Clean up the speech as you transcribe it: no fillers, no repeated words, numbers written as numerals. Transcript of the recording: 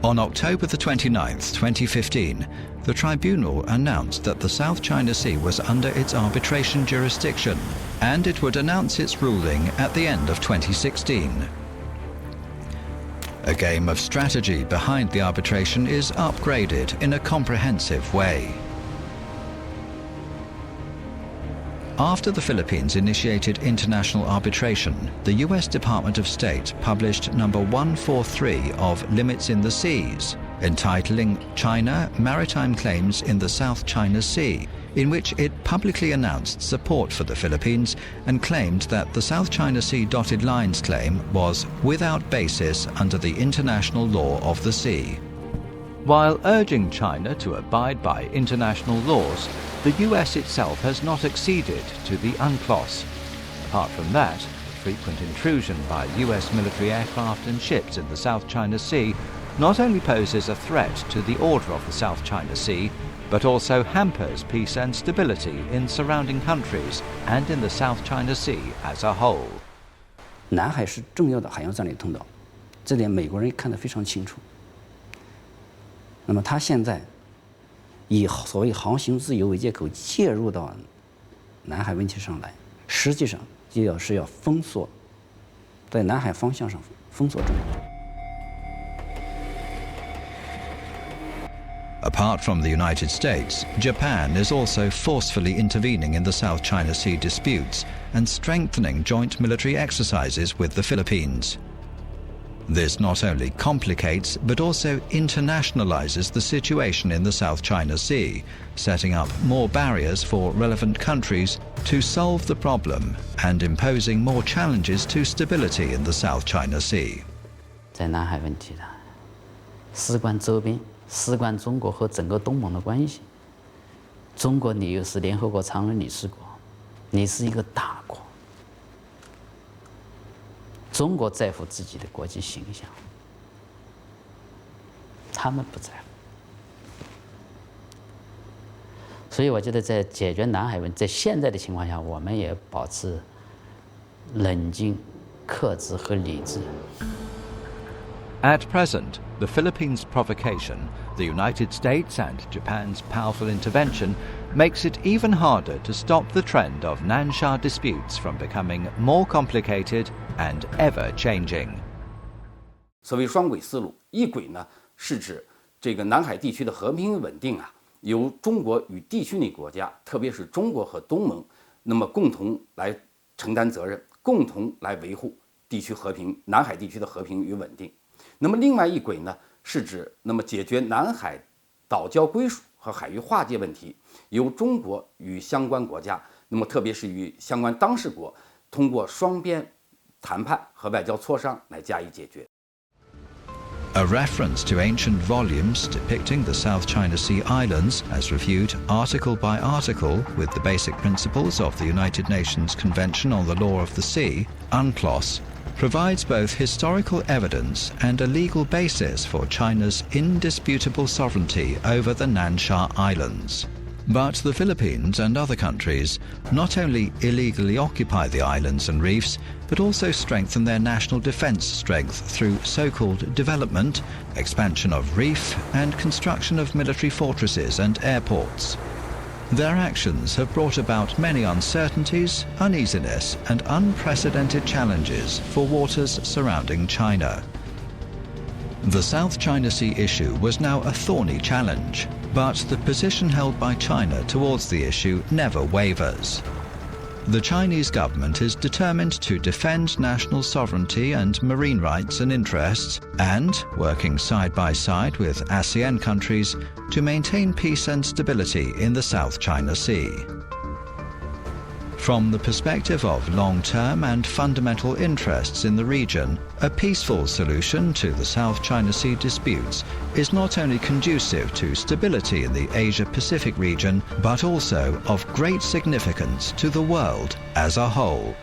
On October the 29th, 2015, the tribunal announced that the South China Sea was under its arbitration jurisdiction, and it would announce its ruling at the end of 2016. A game of strategy behind the arbitration is upgraded in a comprehensive way. After the Philippines initiated international arbitration, the US Department of State published number 143 of Limits in the Seas, entitling China Maritime Claims in the South China Sea, in which it publicly announced support for the Philippines and claimed that the South China Sea dotted lines claim was without basis under the international law of the sea. While urging China to abide by international laws, the US itself has not acceded to the UNCLOS. Apart from that, frequent intrusion by US military aircraft and ships in the South China Sea not only poses a threat to the order of the South China Sea, but also hampers peace and stability in surrounding countries and in the South China Sea as a whole. 南海是重要的海洋战略通道，这点美国人看得非常清楚。那么他现在以所谓航行自由为借口介入到南海问题上来，实际上就是要封锁，在南海方向上封锁中国。Apart from the United States, Japan is also forcefully intervening in the South China Sea disputes and strengthening joint military exercises with the Philippines. This not only complicates but also internationalizes the situation in the South China Sea, setting up more barriers for relevant countries to solve the problem and imposing more challenges to stability in the South China Sea. 在南海问题上，事关周边，事关中国和整个东盟的关系。中国你又是联合国常任理事国，你是一个大国。中国在乎自己的国际形象，他们不在乎。所以我觉得在解决南海问题，在现在的情况下，我们也保持冷静、克制和理智。At present, the Philippines' provocation, the United States and Japan's powerful intervention makes it even harder to stop the trend of Nansha disputes from becoming more complicated and ever-changing. 所谓双轨思路，一轨呢是指这个南海地区的和平稳定啊，由中国与地区内国家，特别是中国和东盟，那么共同来承担责任，共同来维护地区和平，南海地区的和平与稳定。那么另外一轨呢，是指那么解决南海岛礁归属和海域划界问题，由中国与相关国家，那么特别是与相关当事国，通过双边谈判和外交磋商来加以解决。A reference to ancient volumes depicting the South China Sea Islands, as reviewed article by article with the basic principles of the United Nations Convention on the Law of the Sea, UNCLOS, provides both historical evidence and a legal basis for China's indisputable sovereignty over the Nansha Islands. But the Philippines and other countries not only illegally occupy the islands and reefs, but also strengthen their national defense strength through so-called development, expansion of reef, and construction of military fortresses and airports. Their actions have brought about many uncertainties, uneasiness, and unprecedented challenges for waters surrounding China. The South China Sea issue was now a thorny challenge, but the position held by China towards the issue never wavers. The Chinese government is determined to defend national sovereignty and marine rights and interests, and, working side by side with ASEAN countries, to maintain peace and stability in the South China Sea. From the perspective of long-term and fundamental interests in the region, a peaceful solution to the South China Sea disputes is not only conducive to stability in the Asia-Pacific region, but also of great significance to the world as a whole.